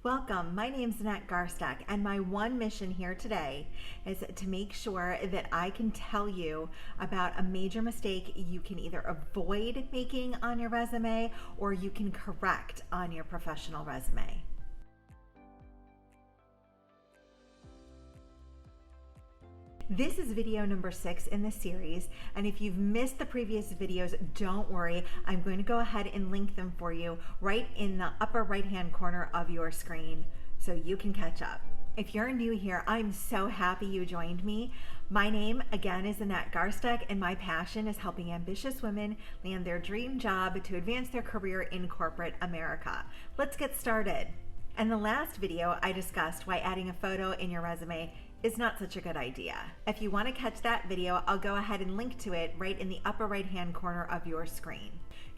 Welcome, my name's Annette Garsteck, and my one mission here today is to make sure that I can tell you about a major mistake you can either avoid making on your resume or you can correct on your professional resume. This is video number 6 in the series, and if you've missed the previous videos, don't worry. I'm going to go ahead and link them for you right in the upper right-hand corner of your screen so you can catch up. If you're new here, I'm so happy you joined me. My name, again, is Annette Garsteck, and my passion is helping ambitious women land their dream job to advance their career in corporate America. Let's get started. In the last video, I discussed why adding a photo in your resume is not such a good idea. If you want to catch that video, I'll go ahead and link to it right in the upper right-hand corner of your screen.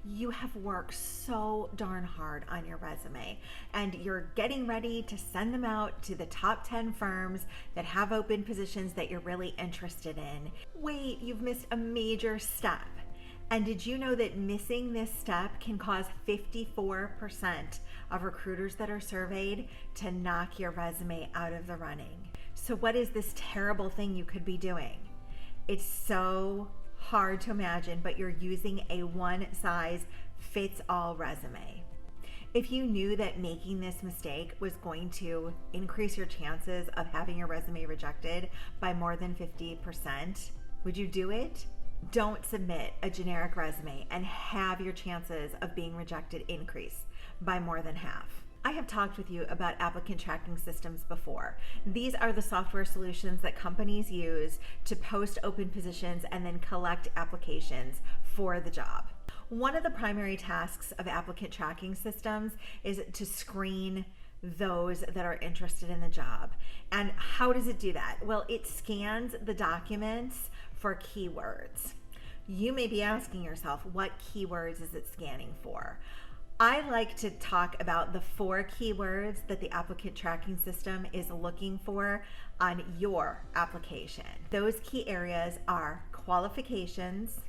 You have worked so darn hard on your resume, and you're getting ready to send them out to the top 10 firms that have open positions that you're really interested in. Wait, you've missed a major step. And did you know that missing this step can cause 54% of recruiters that are surveyed to knock your resume out of the running? So what is this terrible thing you could be doing? It's so hard to imagine, but you're using a one-size-fits-all resume. If you knew that making this mistake was going to increase your chances of having your resume rejected by more than 50%, would you do it? Don't submit a generic resume and have your chances of being rejected increase by more than half. I have talked with you about applicant tracking systems before. These are the software solutions that companies use to post open positions and then collect applications for the job. One of the primary tasks of applicant tracking systems is to screen those that are interested in the job. And how does it do that? Well, it scans the documents for keywords. You may be asking yourself, what keywords is it scanning for? I like to talk about the 4 keywords that the applicant tracking system is looking for on your application. Those key areas are qualifications,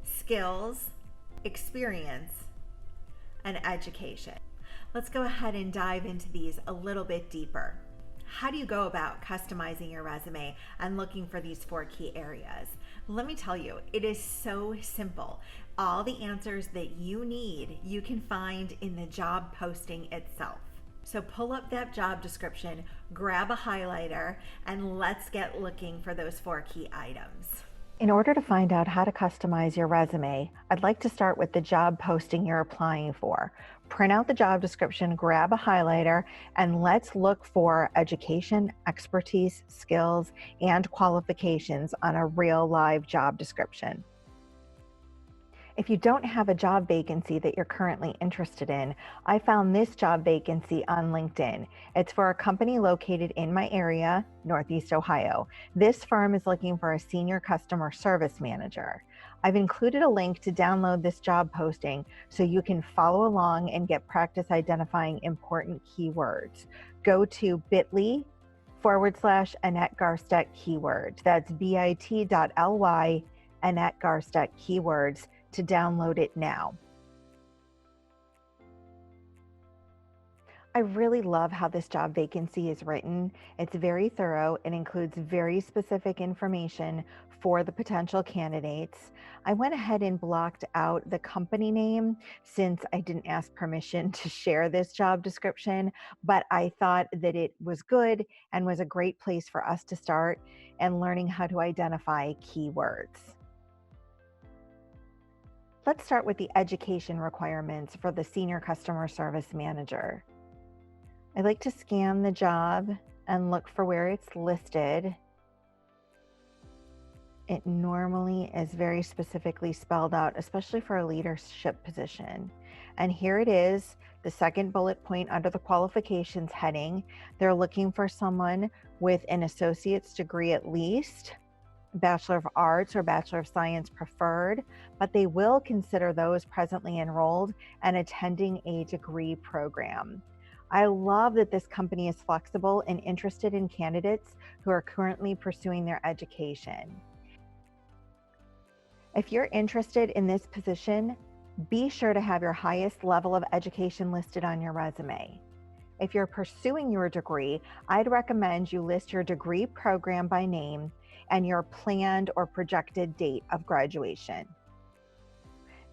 skills, experience, and education. Let's go ahead and dive into these a little bit deeper. How do you go about customizing your resume and looking for these 4 key areas? Let me tell you, it is so simple. All the answers that you need, you can find in the job posting itself. So pull up that job description, grab a highlighter, and let's get looking for those 4 key items. In order to find out how to customize your resume, I'd like to start with the job posting you're applying for. Print out the job description, grab a highlighter, and let's look for education, expertise, skills, and qualifications on a real live job description. If you don't have a job vacancy that you're currently interested in, I found this job vacancy on LinkedIn. It's for a company located in my area, Northeast Ohio. This firm is looking for a senior customer service manager. I've included a link to download this job posting so you can follow along and get practice identifying important keywords. Go to bit.ly/Annette Garsteck keywords. That's bit.ly Annette Garsteck keywords to download it now. I really love how this job vacancy is written. It's very thorough and includes very specific information for the potential candidates. I went ahead and blocked out the company name since I didn't ask permission to share this job description, but I thought that it was good and was a great place for us to start and learning how to identify keywords. Let's start with the education requirements for the senior customer service manager. I like to scan the job and look for where it's listed. It normally is very specifically spelled out, especially for a leadership position. And here it is, the second bullet point under the qualifications heading. They're looking for someone with an associate's degree at least, Bachelor of Arts or Bachelor of Science preferred, but they will consider those presently enrolled and attending a degree program. I love that this company is flexible and interested in candidates who are currently pursuing their education. If you're interested in this position, be sure to have your highest level of education listed on your resume. If you're pursuing your degree, I'd recommend you list your degree program by name and your planned or projected date of graduation.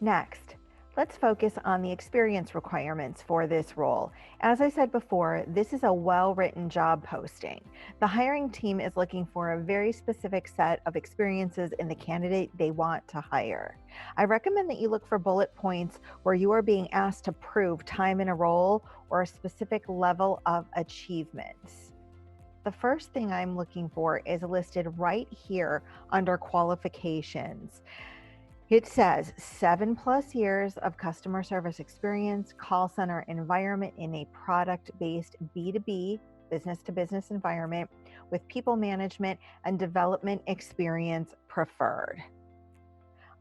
Next, let's focus on the experience requirements for this role. As I said before, this is a well-written job posting. The hiring team is looking for a very specific set of experiences in the candidate they want to hire. I recommend that you look for bullet points where you are being asked to prove time in a role or a specific level of achievements. The first thing I'm looking for is listed right here under qualifications. It says 7+ years of customer service experience, call center environment in a product-based B2B, business to business environment with people management and development experience preferred.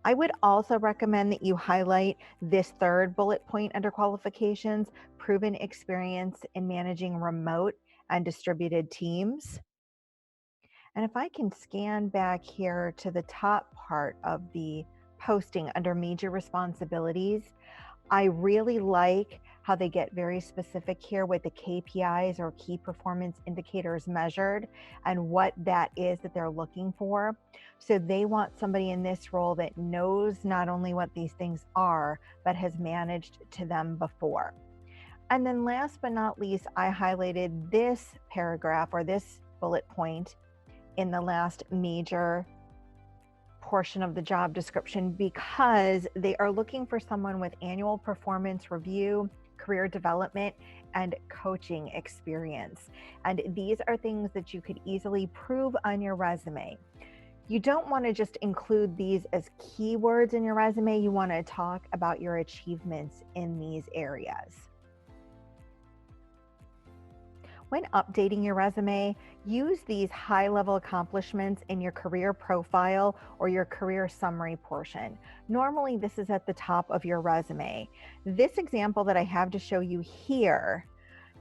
I would also recommend that you highlight this third bullet point under qualifications, proven experience in managing remote and distributed teams. And if I can scan back here to the top part of the posting under major responsibilities, I really like how they get very specific here with the KPIs or key performance indicators measured and what that is that they're looking for. So they want somebody in this role that knows not only what these things are, but has managed to them before. And then last but not least, I highlighted this paragraph or this bullet point in the last major portion of the job description because they are looking for someone with annual performance review, career development, and coaching experience. And these are things that you could easily prove on your resume. You don't want to just include these as keywords in your resume. You want to talk about your achievements in these areas. When updating your resume, use these high-level accomplishments in your career profile or your career summary portion. Normally, this is at the top of your resume. This example that I have to show you here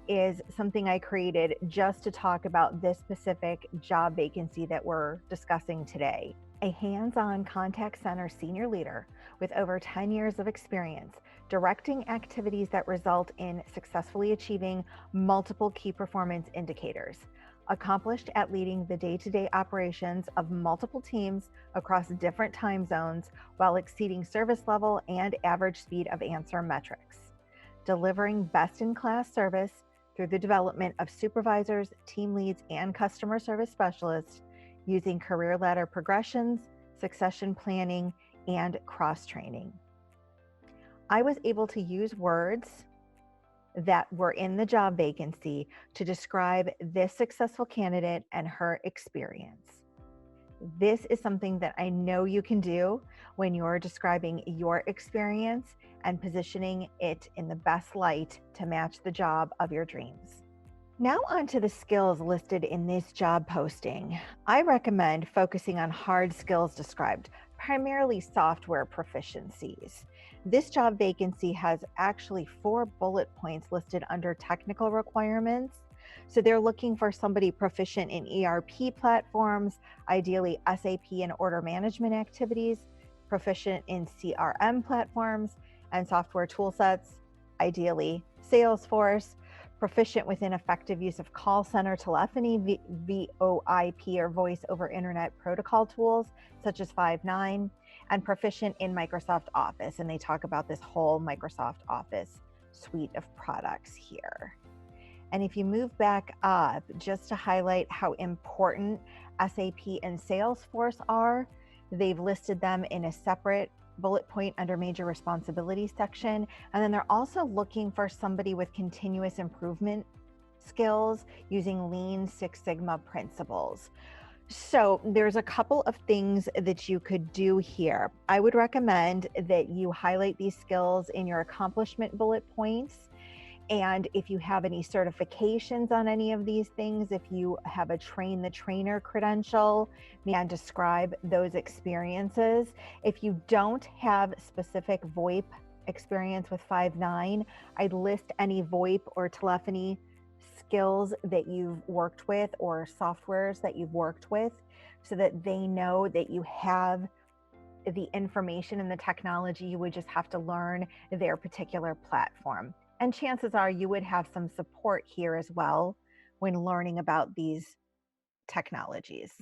is something I created just to talk about this specific job vacancy that we're discussing today. A hands-on contact center senior leader with over 10 years of experience directing activities that result in successfully achieving multiple key performance indicators, accomplished at leading the day-to-day operations of multiple teams across different time zones while exceeding service level and average speed of answer metrics, delivering best-in-class service through the development of supervisors, team leads, and customer service specialists using career ladder progressions, succession planning, and cross-training. I was able to use words that were in the job vacancy to describe this successful candidate and her experience. This is something that I know you can do when you're describing your experience and positioning it in the best light to match the job of your dreams. Now on to the skills listed in this job posting. I recommend focusing on hard skills described, primarily software proficiencies. This job vacancy has actually 4 bullet points listed under technical requirements. So they're looking for somebody proficient in ERP platforms, ideally SAP and order management activities, proficient in CRM platforms and software tool sets, ideally Salesforce, proficient within effective use of call center telephony, VoIP or voice over internet protocol tools such as Five9, and proficient in Microsoft Office. And they talk about this whole Microsoft Office suite of products here. And if you move back up, just to highlight how important SAP and Salesforce are, they've listed them in a separate bullet point under major responsibilities section. And then they're also looking for somebody with continuous improvement skills using Lean Six Sigma principles. So there's a couple of things that you could do here. I would recommend that you highlight these skills in your accomplishment bullet points. And if you have any certifications on any of these things, if you have a train the trainer credential, and describe those experiences. If you don't have specific VoIP experience with Five9, I'd list any VoIP or telephony skills that you've worked with or softwares that you've worked with so that they know that you have the information and the technology. You would just have to learn their particular platform. And chances are you would have some support here as well when learning about these technologies.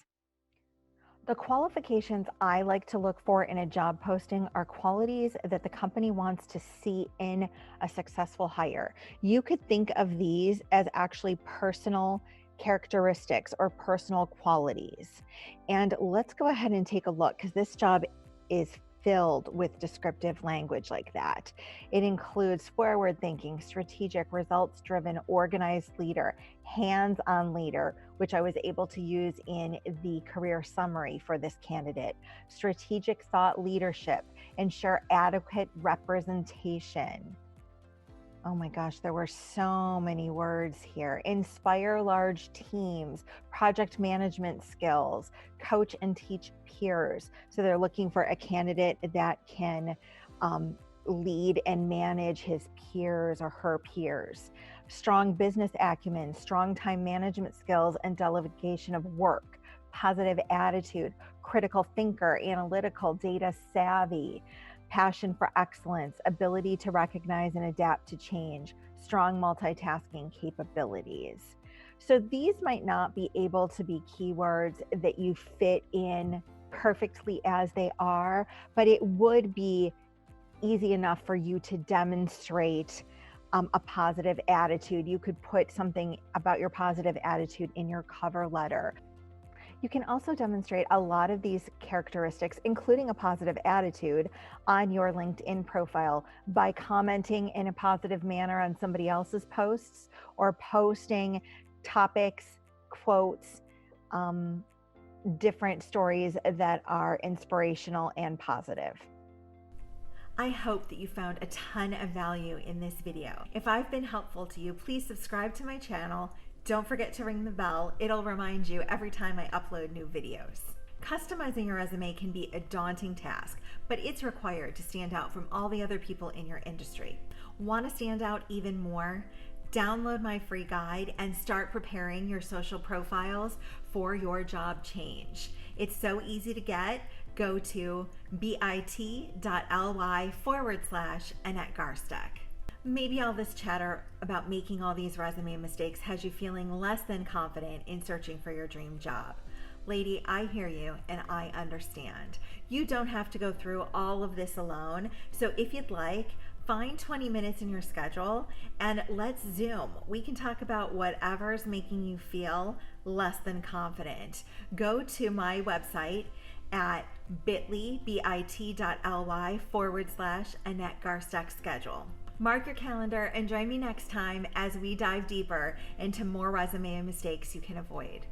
The qualifications I like to look for in a job posting are qualities that the company wants to see in a successful hire. You could think of these as actually personal characteristics or personal qualities. And let's go ahead and take a look, because this job is filled with descriptive language like that. It includes forward thinking, strategic, results driven, organized leader, hands on leader, which I was able to use in the career summary for this candidate, strategic thought leadership, ensure adequate representation. Oh my gosh, there were so many words here. Inspire large teams, project management skills, coach and teach peers. So they're looking for a candidate that can lead and manage his peers or her peers. Strong business acumen, strong time management skills and delegation of work, positive attitude, critical thinker, analytical, data savvy, passion for excellence, ability to recognize and adapt to change, strong multitasking capabilities. So these might not be able to be keywords that you fit in perfectly as they are, but it would be easy enough for you to demonstrate a positive attitude. You could put something about your positive attitude in your cover letter. You can also demonstrate a lot of these characteristics, including a positive attitude, on your LinkedIn profile by commenting in a positive manner on somebody else's posts or posting topics, quotes, different stories that are inspirational and positive. I hope that you found a ton of value in this video. If I've been helpful to you, please subscribe to my channel. Don't forget to ring the bell. It'll remind you every time I upload new videos. Customizing your resume can be a daunting task, but it's required to stand out from all the other people in your industry. Want to stand out even more? Download my free guide and start preparing your social profiles for your job change. It's so easy to get. Go to bit.ly/Annette Garsteck. Maybe all this chatter about making all these resume mistakes has you feeling less than confident in searching for your dream job. Lady, I hear you and I understand. You don't have to go through all of this alone. So if you'd like, find 20 minutes in your schedule and let's Zoom. We can talk about whatever's making you feel less than confident. Go to my website at bit.ly/Annette Garsteck schedule. Mark your calendar and join me next time as we dive deeper into more resume mistakes you can avoid.